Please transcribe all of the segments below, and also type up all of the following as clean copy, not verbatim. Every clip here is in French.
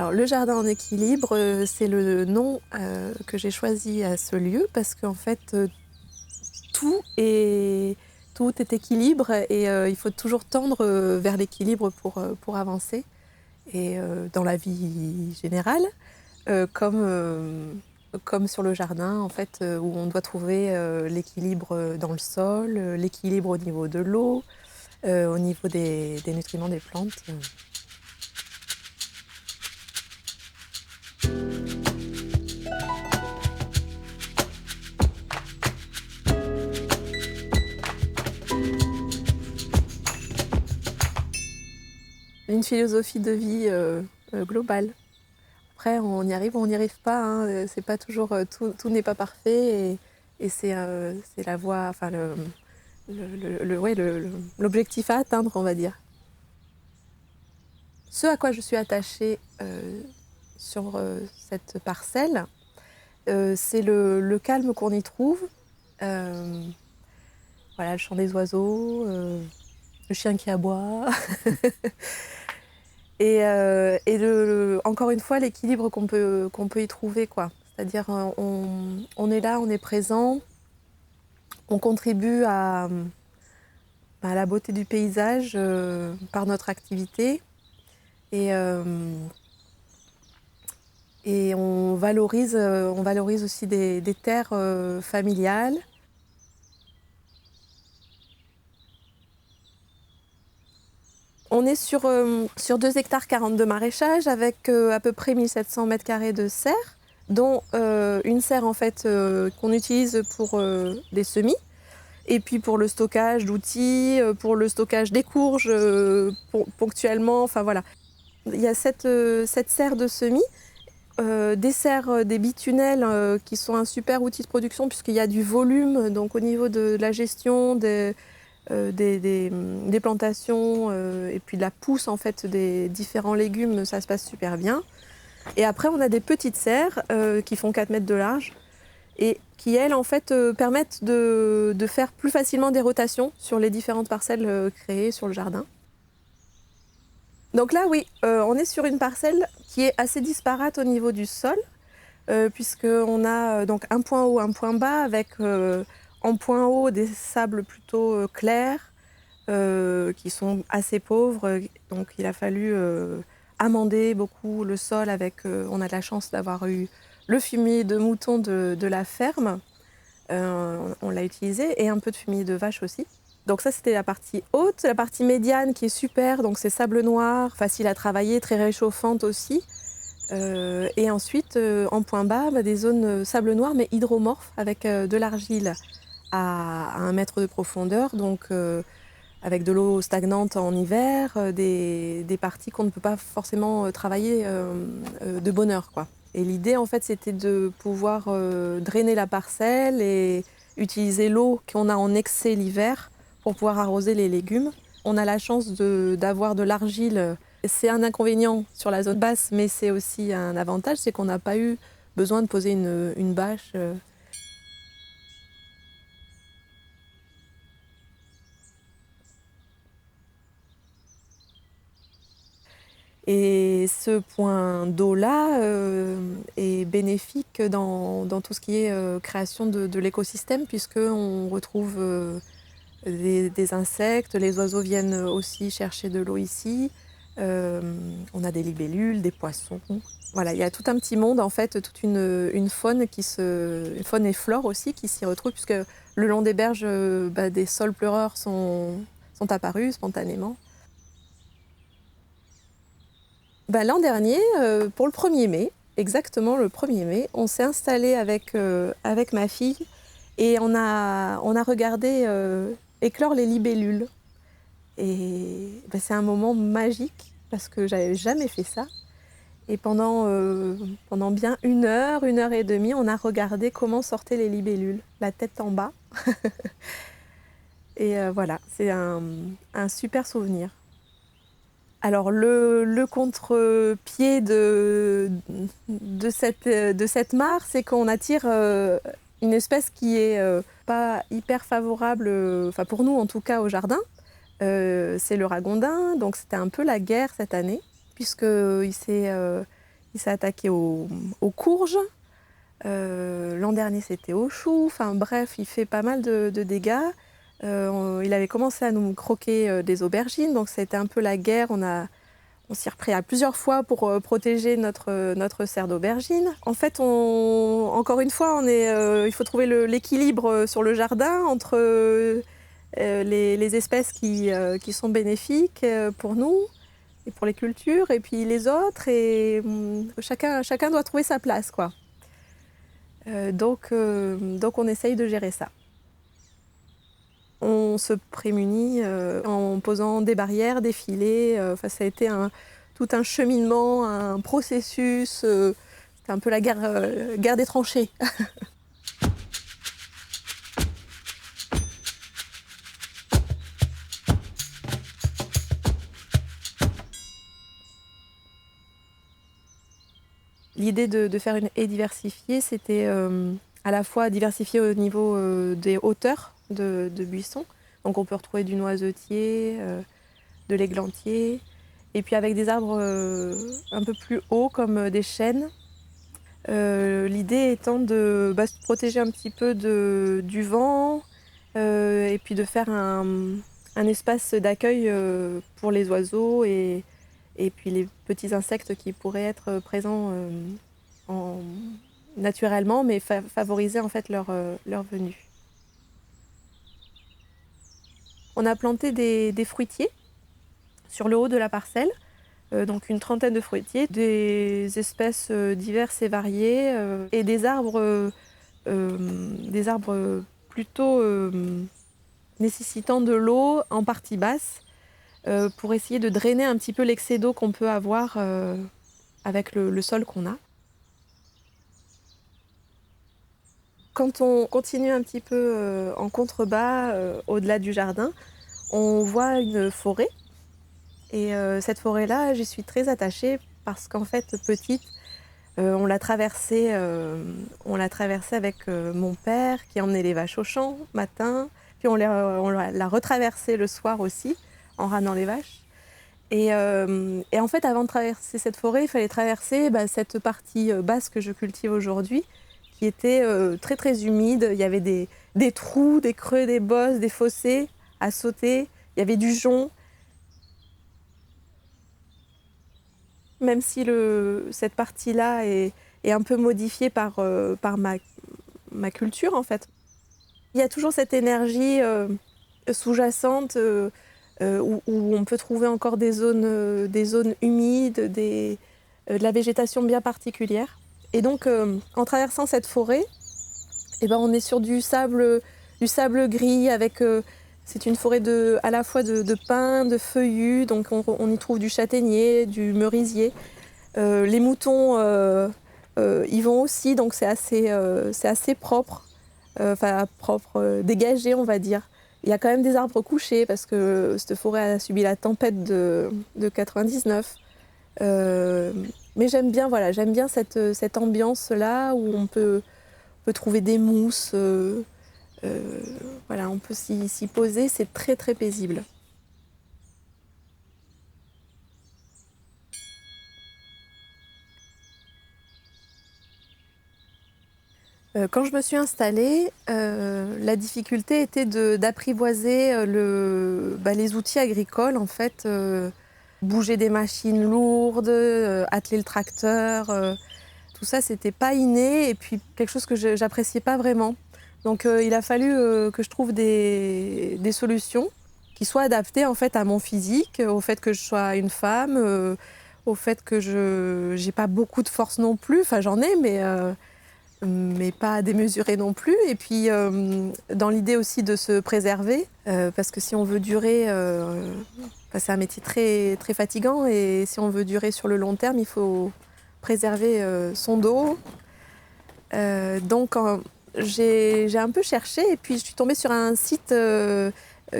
Alors le jardin en équilibre, c'est le nom, que j'ai choisi à ce lieu parce qu'en fait, tout est tout est équilibre et il faut toujours tendre, vers l'équilibre pour avancer et dans la vie générale, comme sur le jardin en fait, où on doit trouver, l'équilibre, dans le sol, l'équilibre au niveau de l'eau, au niveau des nutriments des plantes. Une philosophie de vie, globale. Après on y arrive ou on n'y arrive pas, hein, c'est pas toujours, tout n'est pas parfait et c'est la voie, enfin ouais, l'objectif à atteindre, on va dire. Ce à quoi je suis attachée, sur, cette parcelle, c'est le calme qu'on y trouve. Hem, voilà, le chant des oiseaux, le chien qui aboie. Encore une fois, l'équilibre qu'on peut y trouver, quoi. C'est-à-dire, on est là, on est présent, on contribue à la beauté du paysage, par notre activité et hem et on valorise aussi des terres, familiales. On est sur 2 hectares 40 de maraîchage avec, à peu près 1 700 m² de serre, dont, une serre en fait, qu'on utilise pour, des semis et puis pour le stockage d'outils, pour le stockage des courges, ponctuellement, enfin voilà. Il y a cette serre de semis, des serres, des bitunnels, qui sont un super outil de production puisqu'il y a du volume, donc au niveau de la gestion des plantations, et puis de la pousse en fait des différents légumes, ça se passe super bien. Et après on a des petites serres, qui font 4 mètres de large et qui elles en fait, permettent de faire plus facilement des rotations sur les différentes parcelles, créées sur le jardin. Donc là oui, on est sur une parcelle qui est assez disparate au niveau du sol, puisqu'on a, donc un point haut, un point bas avec, en point haut des sables plutôt, clairs, qui sont assez pauvres, donc il a fallu, amender beaucoup le sol avec, on a de la chance d'avoir eu le fumier de mouton de la ferme, on l'a utilisé et un peu de fumier de vache aussi. Donc ça, c'était la partie haute. La partie médiane qui est super, donc c'est sable noir, facile à travailler, très réchauffante aussi. Et ensuite, en point bas, des zones, sable noir mais hydromorphes avec, de l'argile à 1 mètre de profondeur, donc avec de l'eau stagnante en hiver, des parties qu'on ne peut pas forcément, travailler, de bonne heure, quoi. Et l'idée, en fait, c'était de pouvoir, drainer la parcelle et utiliser l'eau qu'on a en excès l'hiver pour pouvoir arroser les légumes. On a la chance d'avoir de l'argile. C'est un inconvénient sur la zone basse, mais c'est aussi un avantage, c'est qu'on n'a pas eu besoin de poser une bâche. Et ce point d'eau-là, est bénéfique dans tout ce qui est, création de l'écosystème puisqu'on retrouve, des insectes, les oiseaux viennent aussi chercher de l'eau ici. On a des libellules, des poissons. Voilà, il y a tout un petit monde en fait, toute une faune une faune et flore aussi qui s'y retrouve puisque le long des berges, des saules pleureurs sont apparus spontanément. L'an dernier, pour le 1er mai, exactement le 1er mai, on s'est installés avec ma fille et on a regardé, éclore les libellules et c'est un moment magique parce que j'avais jamais fait ça et pendant bien 1 heure et demie, on a regardé comment sortaient les libellules, la tête en bas et voilà, c'est un super souvenir. Alors le contre-pied de cette mare, c'est qu'on attire, une espèce qui est, pas hyper favorable, enfin pour nous en tout cas au jardin. C'est le ragondin, donc c'était un peu la guerre cette année puisqu'il Il s'est attaqué aux courges. L'an dernier, c'était aux choux. Enfin bref, il fait pas mal de dégâts. Il avait commencé à nous croquer des aubergines, donc c'était un peu la guerre. On s'y est repris à plusieurs fois pour protéger notre serre d'aubergine. En fait, encore une fois, il faut trouver l'équilibre sur le jardin entre les espèces qui sont bénéfiques pour nous et pour les cultures, et puis les autres. Et chacun doit trouver sa place, quoi. Donc on essaye de gérer ça. On se prémunit en posant des barrières, des filets. Ça a été tout un cheminement, un processus. C'était un peu la guerre des tranchées. L'idée de faire une haie diversifiée, c'était à la fois diversifiée au niveau des hauteurs de buissons. Donc on peut retrouver du noisetier, de l'églantier, et puis avec des arbres un peu plus hauts comme des chênes. L'idée étant de se protéger un petit peu du vent et puis de faire un espace d'accueil pour les oiseaux et puis les petits insectes qui pourraient être présents naturellement, mais favoriser en fait leur venue. On a planté des fruitiers sur le haut de la parcelle, donc une trentaine de fruitiers, des espèces diverses et variées, et des arbres plutôt nécessitant de l'eau en partie basse, pour essayer de drainer un petit peu l'excès d'eau qu'on peut avoir avec le sol qu'on a. Quand on continue un petit peu en contrebas, au-delà du jardin, on voit une forêt. Et cette forêt-là, j'y suis très attachée parce qu'en fait, petite, on l'a traversée avec mon père qui emmenait les vaches au champ matin. Puis on l'a retraversée le soir aussi, en ramenant les vaches. Et en fait, avant de traverser cette forêt, il fallait traverser cette partie basse que je cultive aujourd'hui, qui était très très humide. Il y avait des trous, des creux, des bosses, des fossés à sauter. Il y avait du jonc. Même si cette partie-là est un peu modifiée par ma culture, en fait. Il y a toujours cette énergie sous-jacente où on peut trouver encore des zones humides, de la végétation bien particulière. Et donc, en traversant cette forêt, on est sur du sable gris avec... c'est une forêt à la fois de pins, de feuillus, donc on y trouve du châtaignier, du merisier. Les moutons y vont aussi, donc c'est assez propre, dégagé on va dire. Il y a quand même des arbres couchés parce que cette forêt a subi la tempête de 99. Mais j'aime bien cette ambiance-là où on peut trouver des mousses. On peut s'y poser, c'est très très paisible. Quand je me suis installée, la difficulté était d'apprivoiser les outils agricoles, en fait, bouger des machines lourdes, atteler le tracteur, tout ça c'était pas inné et puis quelque chose que j'appréciais pas vraiment. Donc il a fallu que je trouve des solutions qui soient adaptées en fait à mon physique, au fait que je sois une femme, au fait que je n'ai pas beaucoup de force non plus, enfin j'en ai mais pas démesurée non plus. Et puis dans l'idée aussi de se préserver, parce que si on veut durer, c'est un métier très, très fatigant et si on veut durer sur le long terme, il faut préserver son dos. Donc j'ai un peu cherché et puis je suis tombée sur un site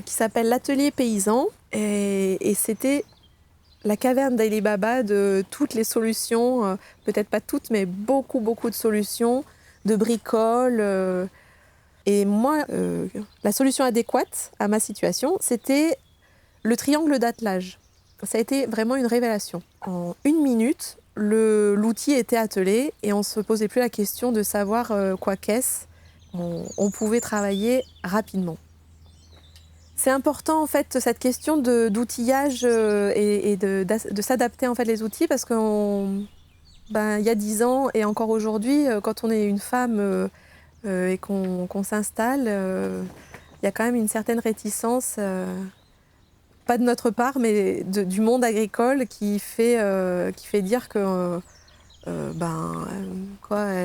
qui s'appelle l'Atelier Paysan et c'était la caverne d'Ali Baba de toutes les solutions, peut-être pas toutes, mais beaucoup, beaucoup de solutions, de bricoles. Et moi, la solution adéquate à ma situation, c'était le triangle d'attelage. Ça a été vraiment une révélation. En 1 minute, l'outil était attelé et on ne se posait plus la question de savoir quoi qu'est-ce. On pouvait travailler rapidement. C'est important en fait cette question d'outillage et de s'adapter en fait les outils parce qu'il y a 10 ans et encore aujourd'hui, quand on est une femme et qu'on s'installe, il y a quand même une certaine réticence, pas de notre part, mais du monde agricole qui fait dire que elle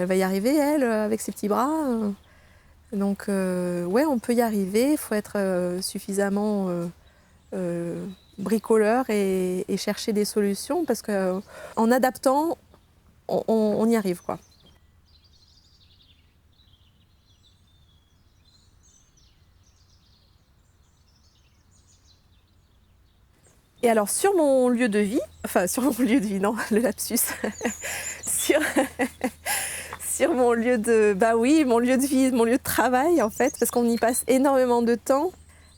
va y arriver elle avec ses petits bras. Donc ouais, on peut y arriver, il faut être suffisamment bricoleur et chercher des solutions parce qu'en adaptant, on y arrive, quoi. Et alors sur mon lieu de vie, enfin sur mon lieu de vie, non, le lapsus, sur, sur mon lieu de, mon lieu de vie, mon lieu de travail en fait, parce qu'on y passe énormément de temps.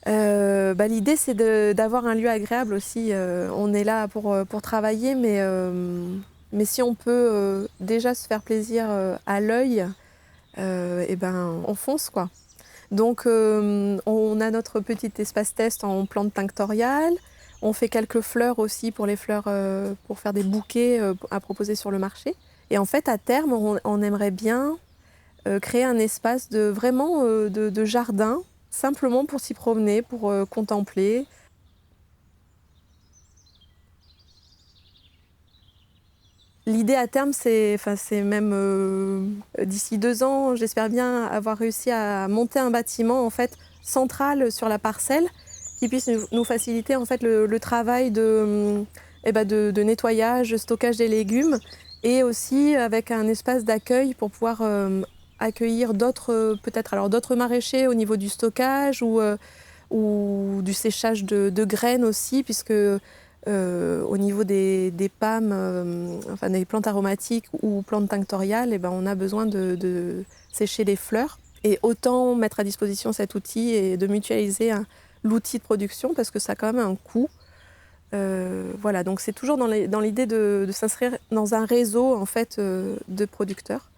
L'idée c'est d'avoir un lieu agréable aussi. On est là pour travailler, mais si on peut déjà se faire plaisir à l'œil, on fonce quoi. Donc on a notre petit espace test en plante tinctoriale. On fait quelques fleurs aussi pour les fleurs, pour faire des bouquets à proposer sur le marché. Et en fait, à terme, on aimerait bien créer un espace de jardin, simplement pour s'y promener, pour contempler. L'idée à terme, c'est même d'ici 2 ans, j'espère bien avoir réussi à monter un bâtiment en fait central sur la parcelle qui puisse nous faciliter en fait le travail de nettoyage, stockage des légumes et aussi avec un espace d'accueil pour pouvoir accueillir d'autres maraîchers au niveau du stockage ou du séchage de graines aussi, puisque au niveau des PAM, des plantes aromatiques ou plantes tinctoriales, on a besoin de sécher les fleurs. Et autant mettre à disposition cet outil et de mutualiser l'outil de production parce que ça a quand même un coût. Voilà, donc c'est toujours dans l'idée de s'inscrire dans un réseau en fait, de producteurs.